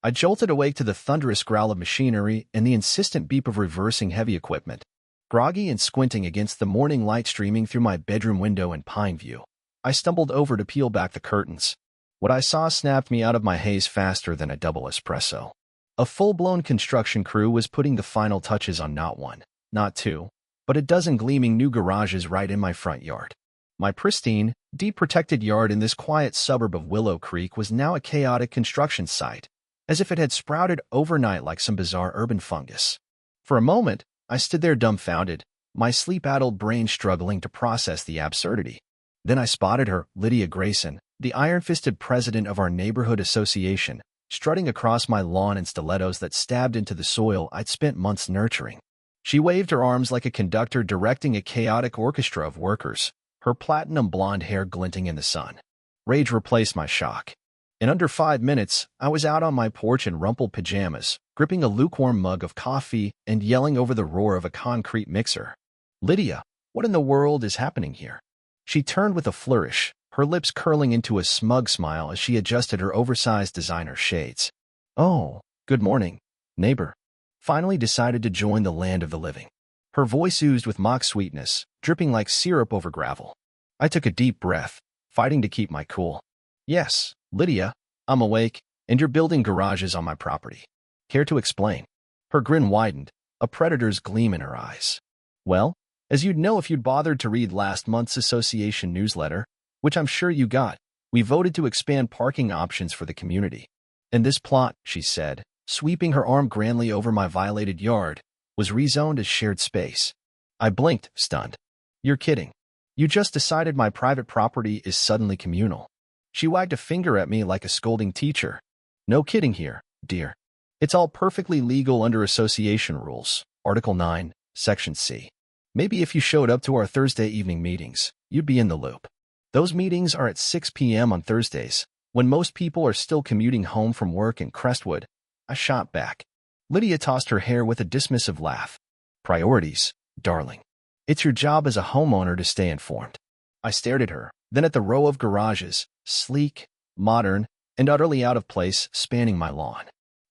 I jolted awake to the thunderous growl of machinery and the insistent beep of reversing heavy equipment. Groggy and squinting against the morning light streaming through my bedroom window in Pine View, I stumbled over to peel back the curtains. What I saw snapped me out of my haze faster than a double espresso. A full-blown construction crew was putting the final touches on not one, not two, but a dozen gleaming new garages right in my front yard. My pristine, deed-protected yard in this quiet suburb of Willow Creek was now a chaotic construction site, as if it had sprouted overnight like some bizarre urban fungus. For a moment, I stood there dumbfounded, my sleep-addled brain struggling to process the absurdity. Then I spotted her, Lydia Grayson, the iron-fisted president of our neighborhood association, strutting across my lawn in stilettos that stabbed into the soil I'd spent months nurturing. She waved her arms like a conductor directing a chaotic orchestra of workers, her platinum blonde hair glinting in the sun. Rage replaced my shock. In under 5 minutes, I was out on my porch in rumpled pajamas, gripping a lukewarm mug of coffee and yelling over the roar of a concrete mixer. "Lydia, what in the world is happening here?" She turned with a flourish, her lips curling into a smug smile as she adjusted her oversized designer shades. "Oh, good morning, neighbor." Finally decided to join the land of the living. Her voice oozed with mock sweetness, dripping like syrup over gravel. I took a deep breath, fighting to keep my cool. "Yes, Lydia, I'm awake, and you're building garages on my property. Care to explain?" Her grin widened, a predator's gleam in her eyes. "Well, as you'd know if you'd bothered to read last month's association newsletter, which I'm sure you got, we voted to expand parking options for the community. And this plot," she said, sweeping her arm grandly over my violated yard, "was rezoned as shared space." I blinked, stunned. "You're kidding. You just decided my private property is suddenly communal." She wagged a finger at me like a scolding teacher. "No kidding here, dear. It's all perfectly legal under association rules, Article 9, Section C. Maybe if you showed up to our Thursday evening meetings, you'd be in the loop. Those meetings are at 6 p.m. on Thursdays, when most people are still commuting home from work in Crestwood." I shot back. Lydia tossed her hair with a dismissive laugh. "Priorities, darling. It's your job as a homeowner to stay informed." I stared at her, then at the row of garages, sleek, modern, and utterly out of place, spanning my lawn.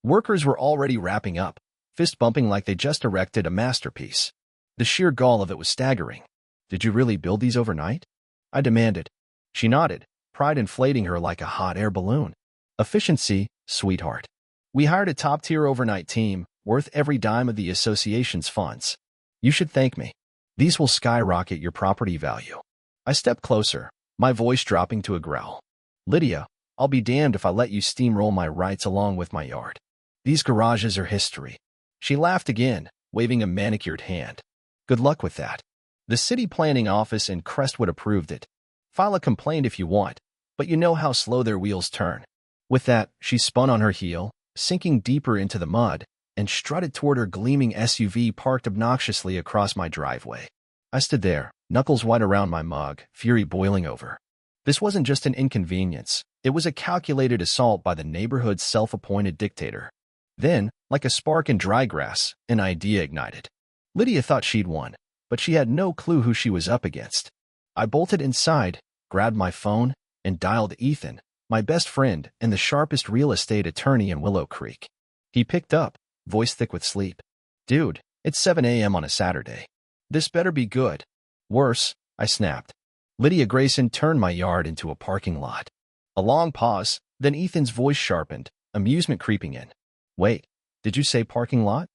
Workers were already wrapping up, fist-bumping like they just erected a masterpiece. The sheer gall of it was staggering. "Did you really build these overnight?" I demanded. She nodded, pride inflating her like a hot air balloon. "Efficiency, sweetheart. We hired a top-tier overnight team, worth every dime of the association's funds. You should thank me. These will skyrocket your property value." I stepped closer, my voice dropping to a growl. "Lydia, I'll be damned if I let you steamroll my rights along with my yard. These garages are history." She laughed again, waving a manicured hand. "Good luck with that. The city planning office in Crestwood approved it. File a complaint if you want, but you know how slow their wheels turn." With that, she spun on her heel, sinking deeper into the mud, and strutted toward her gleaming SUV parked obnoxiously across my driveway. I stood there, knuckles white around my mug, fury boiling over. This wasn't just an inconvenience, it was a calculated assault by the neighborhood's self-appointed dictator. Then, like a spark in dry grass, an idea ignited. Lydia thought she'd won, but she had no clue who she was up against. I bolted inside, grabbed my phone, and dialed Ethan, my best friend and the sharpest real estate attorney in Willow Creek. He picked up, voice thick with sleep. "Dude, it's 7 a.m. on a Saturday. This better be good." "Worse," I snapped. Lydia Grayson turned my yard into a parking lot. A long pause, then Ethan's voice sharpened, amusement creeping in. "Wait, did you say parking lot?"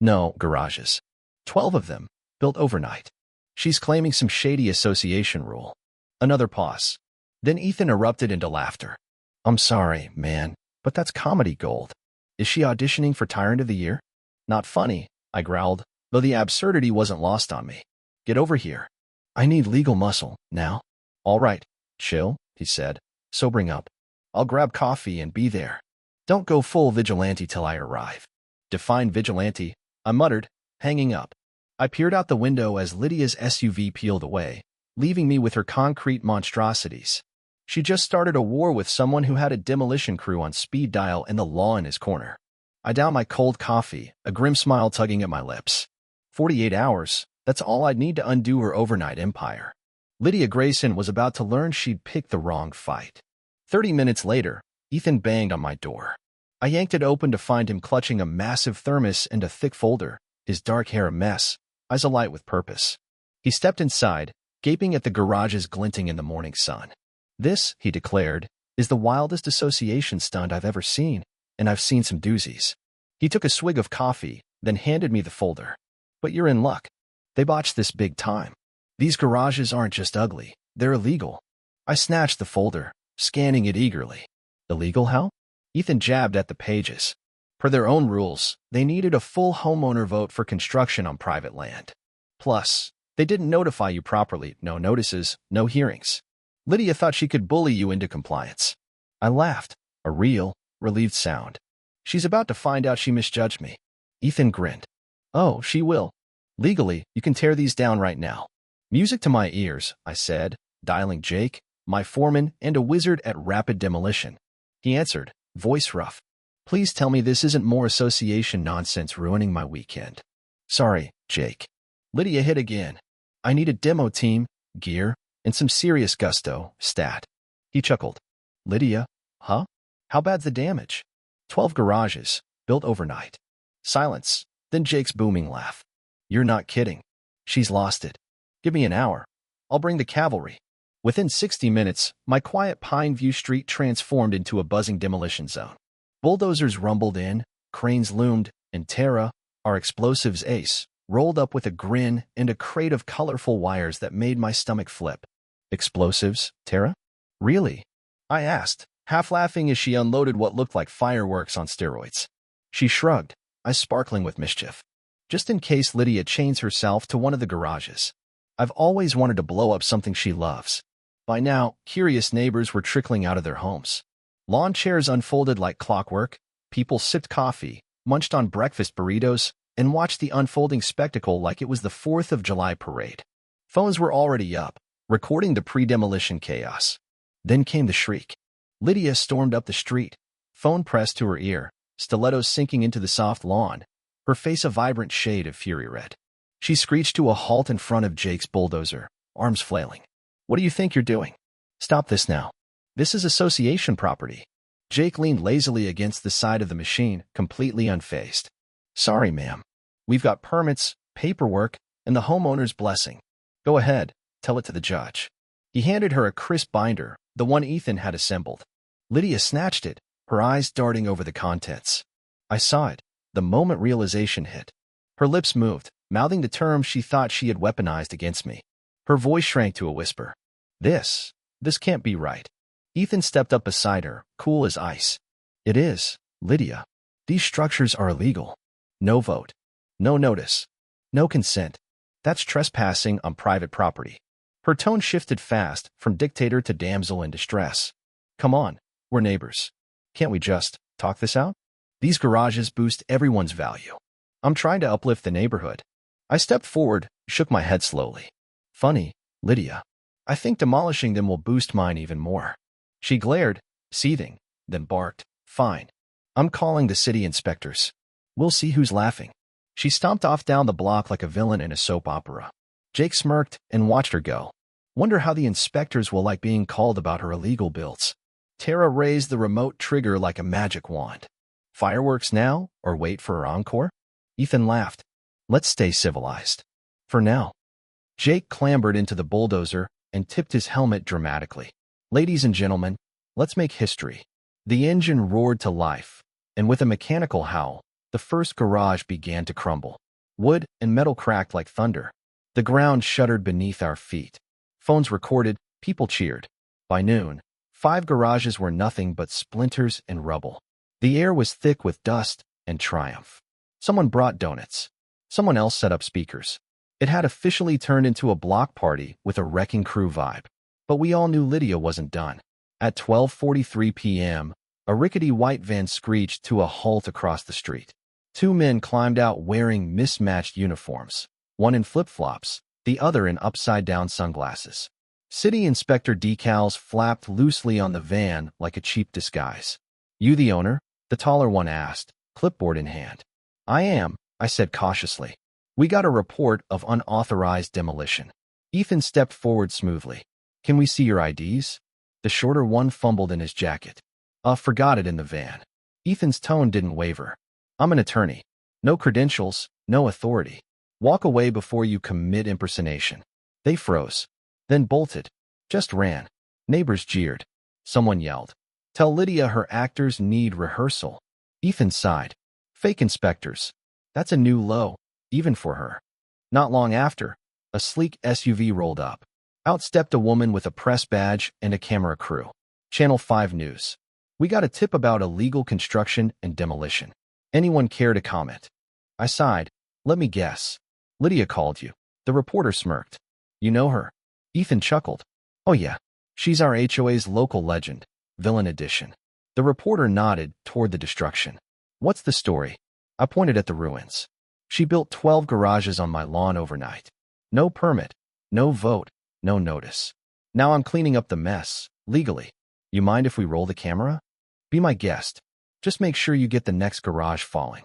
"No, garages. 12 of them, built overnight. She's claiming some shady association rule." Another pause. Then Ethan erupted into laughter. "I'm sorry, man, but that's comedy gold. Is she auditioning for Tyrant of the Year?" "Not funny," I growled, though the absurdity wasn't lost on me. "Get over here. I need legal muscle, now." "All right, chill," he said, sobering up. "I'll grab coffee and be there. Don't go full vigilante till I arrive." "Define vigilante," I muttered, hanging up. I peered out the window as Lydia's SUV peeled away, leaving me with her concrete monstrosities. She just started a war with someone who had a demolition crew on speed dial and the law in his corner. I downed my cold coffee, a grim smile tugging at my lips. 48 hours, that's all I'd need to undo her overnight empire. Lydia Grayson was about to learn she'd picked the wrong fight. 30 minutes later, Ethan banged on my door. I yanked it open to find him clutching a massive thermos and a thick folder, his dark hair a mess, eyes alight with purpose. He stepped inside, gaping at the garages glinting in the morning sun. This, he declared, is the wildest association stunt I've ever seen, and I've seen some doozies. He took a swig of coffee, then handed me the folder. But you're in luck. They botched this big time. These garages aren't just ugly, they're illegal. I snatched the folder, scanning it eagerly. Illegal how? Ethan jabbed at the pages. Per their own rules, they needed a full homeowner vote for construction on private land. Plus, they didn't notify you properly, no notices, no hearings. Lydia thought she could bully you into compliance. I laughed, a real, relieved sound. She's about to find out she misjudged me. Ethan grinned. Oh, she will. Legally, you can tear these down right now. Music to my ears, I said, dialing Jake, my foreman, and a wizard at rapid demolition. He answered, voice rough. Please tell me this isn't more association nonsense ruining my weekend. Sorry, Jake. Lydia hit again. I need a demo team, gear, and some serious gusto, stat. He chuckled. Lydia? Huh? How bad's the damage? 12 garages, built overnight. Silence, then Jake's booming laugh. You're not kidding. She's lost it. Give me an hour. I'll bring the cavalry. Within 60 minutes, my quiet Pine View Street transformed into a buzzing demolition zone. Bulldozers rumbled in, cranes loomed, and Tara, our explosives ace, rolled up with a grin and a crate of colorful wires that made my stomach flip. Explosives, Tara? Really? I asked, half laughing as she unloaded what looked like fireworks on steroids. She shrugged, eyes sparkling with mischief. Just in case Lydia chains herself to one of the garages. I've always wanted to blow up something she loves. By now, curious neighbors were trickling out of their homes. Lawn chairs unfolded like clockwork, people sipped coffee, munched on breakfast burritos, and watched the unfolding spectacle like it was the 4th of July parade. Phones were already up, recording the pre-demolition chaos. Then came the shriek. Lydia stormed up the street, phone pressed to her ear, stilettos sinking into the soft lawn, her face a vibrant shade of fury red. She screeched to a halt in front of Jake's bulldozer, arms flailing. What do you think you're doing? Stop this now. This is association property. Jake leaned lazily against the side of the machine, completely unfazed. Sorry, ma'am. We've got permits, paperwork, and the homeowner's blessing. Go ahead, tell it to the judge. He handed her a crisp binder, the one Ethan had assembled. Lydia snatched it, her eyes darting over the contents. I saw it, the moment realization hit. Her lips moved, mouthing the terms she thought she had weaponized against me. Her voice shrank to a whisper. This can't be right. Ethan stepped up beside her, cool as ice. It is, Lydia. These structures are illegal. No vote. No notice. No consent. That's trespassing on private property. Her tone shifted fast, from dictator to damsel in distress. Come on, we're neighbors. Can't we just talk this out? These garages boost everyone's value. I'm trying to uplift the neighborhood. I stepped forward, shook my head slowly. Funny, Lydia. I think demolishing them will boost mine even more. She glared, seething, then barked, fine. I'm calling the city inspectors. We'll see who's laughing. She stomped off down the block like a villain in a soap opera. Jake smirked and watched her go. Wonder how the inspectors will like being called about her illegal builds. Tara raised the remote trigger like a magic wand. Fireworks now, or wait for her encore? Ethan laughed. Let's stay civilized. For now. Jake clambered into the bulldozer and tipped his helmet dramatically. Ladies and gentlemen, let's make history. The engine roared to life, and with a mechanical howl, the first garage began to crumble. Wood and metal cracked like thunder. The ground shuddered beneath our feet. Phones recorded, people cheered. By noon, 5 garages were nothing but splinters and rubble. The air was thick with dust and triumph. Someone brought donuts. Someone else set up speakers. It had officially turned into a block party with a wrecking crew vibe. But we all knew Lydia wasn't done. At 12:43 p.m., a rickety white van screeched to a halt across the street. 2 men climbed out wearing mismatched uniforms, one in flip-flops, the other in upside-down sunglasses. City inspector decals flapped loosely on the van like a cheap disguise. You the owner? The taller one asked, clipboard in hand. I am, I said cautiously. We got a report of unauthorized demolition. Ethan stepped forward smoothly. Can we see your IDs? The shorter one fumbled in his jacket. Forgot it in the van. Ethan's tone didn't waver. I'm an attorney. No credentials, no authority. Walk away before you commit impersonation. They froze. Then bolted. Just ran. Neighbors jeered. Someone yelled, "Tell Lydia her actors need rehearsal." Ethan sighed. Fake inspectors. That's a new low, even for her. Not long after, a sleek SUV rolled up. Out stepped a woman with a press badge and a camera crew. Channel 5 News. We got a tip about illegal construction and demolition. Anyone care to comment? I sighed. Let me guess. Lydia called you. The reporter smirked. You know her? Ethan chuckled. Oh yeah. She's our HOA's local legend. Villain edition. The reporter nodded toward the destruction. What's the story? I pointed at the ruins. She built 12 garages on my lawn overnight. No permit. No vote. No notice. Now I'm cleaning up the mess, legally. You mind if we roll the camera? Be my guest. Just make sure you get the next garage falling.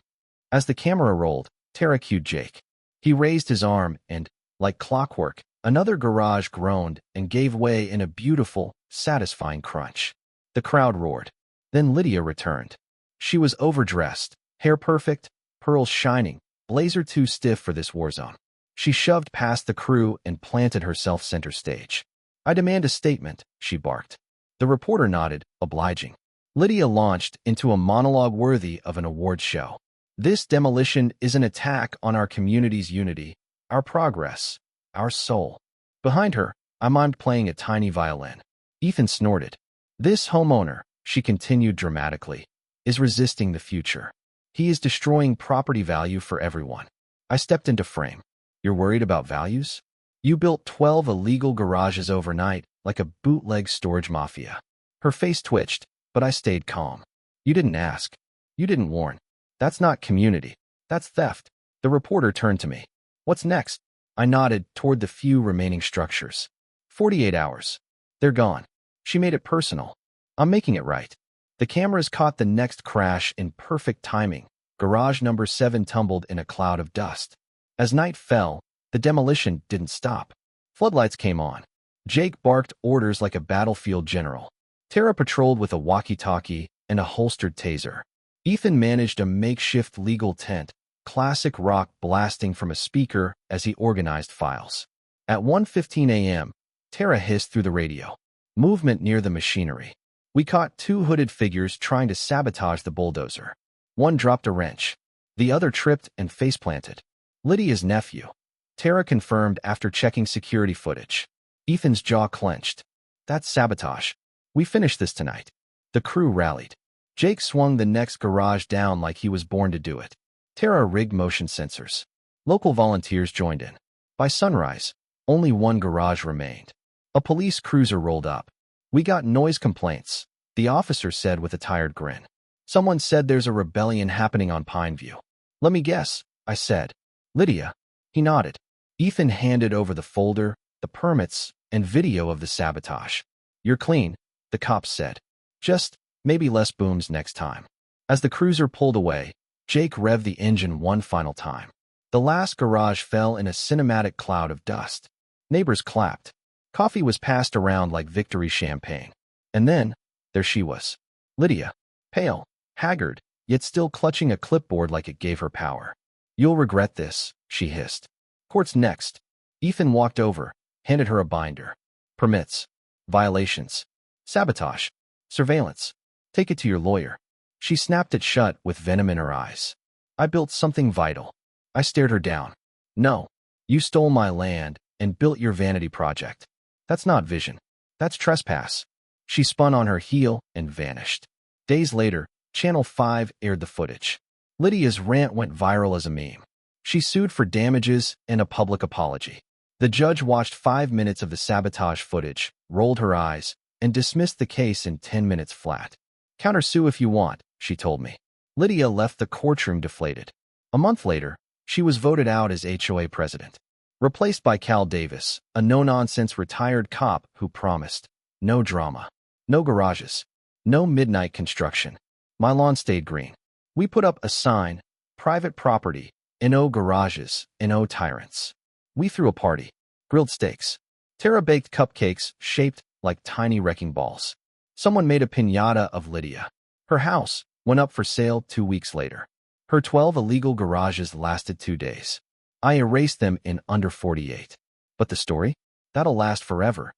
As the camera rolled, Tara cued Jake. He raised his arm and, like clockwork, another garage groaned and gave way in a beautiful, satisfying crunch. The crowd roared. Then Lydia returned. She was overdressed, hair perfect, pearls shining, blazer too stiff for this war zone. She shoved past the crew and planted herself center stage. I demand a statement, she barked. The reporter nodded, obliging. Lydia launched into a monologue worthy of an award show. This demolition is an attack on our community's unity, our progress, our soul. Behind her, I mimed playing a tiny violin. Ethan snorted. This homeowner, she continued dramatically, is resisting the future. He is destroying property value for everyone. I stepped into frame. You're worried about values? You built 12 illegal garages overnight, like a bootleg storage mafia. Her face twitched, but I stayed calm. You didn't ask. You didn't warn. That's not community. That's theft. The reporter turned to me. What's next? I nodded toward the few remaining structures. 48 hours. They're gone. She made it personal. I'm making it right. The cameras caught the next crash in perfect timing. Garage number 7 tumbled in a cloud of dust. As night fell, the demolition didn't stop. Floodlights came on. Jake barked orders like a battlefield general. Tara patrolled with a walkie-talkie and a holstered taser. Ethan managed a makeshift legal tent, classic rock blasting from a speaker as he organized files. At 1:15 a.m., Tara hissed through the radio. Movement near the machinery. We caught 2 hooded figures trying to sabotage the bulldozer. One dropped a wrench. The other tripped and faceplanted. Lydia's nephew. Tara confirmed after checking security footage. Ethan's jaw clenched. That's sabotage. We finished this tonight. The crew rallied. Jake swung the next garage down like he was born to do it. Tara rigged motion sensors. Local volunteers joined in. By sunrise, only 1 garage remained. A police cruiser rolled up. We got noise complaints, the officer said with a tired grin. Someone said there's a rebellion happening on Pineview. Let me guess, I said. Lydia. He nodded. Ethan handed over the folder, the permits, and video of the sabotage. You're clean, the cops said. Just, maybe less booms next time. As the cruiser pulled away, Jake revved the engine one final time. The last garage fell in a cinematic cloud of dust. Neighbors clapped. Coffee was passed around like victory champagne. And then, there she was. Lydia. Pale, haggard, yet still clutching a clipboard like it gave her power. You'll regret this, she hissed. Court's next. Ethan walked over, handed her a binder. Permits. Violations. Sabotage. Surveillance. Take it to your lawyer. She snapped it shut with venom in her eyes. I built something vital. I stared her down. No. You stole my land and built your vanity project. That's not vision. That's trespass. She spun on her heel and vanished. Days later, Channel 5 aired the footage. Lydia's rant went viral as a meme. She sued for damages and a public apology. The judge watched 5 minutes of the sabotage footage, rolled her eyes, and dismissed the case in 10 minutes flat. Countersue if you want, she told me. Lydia left the courtroom deflated. A month later, she was voted out as HOA president, replaced by Cal Davis, a no-nonsense retired cop who promised no drama, no garages, no midnight construction. My lawn stayed green. We put up a sign, private property, no garages, no tyrants. We threw a party, grilled steaks. Tara baked cupcakes shaped like tiny wrecking balls. Someone made a piñata of Lydia. Her house, went up for sale 2 weeks later. Her 12 illegal garages lasted 2 days. I erased them in under 48. But the story? That'll last forever.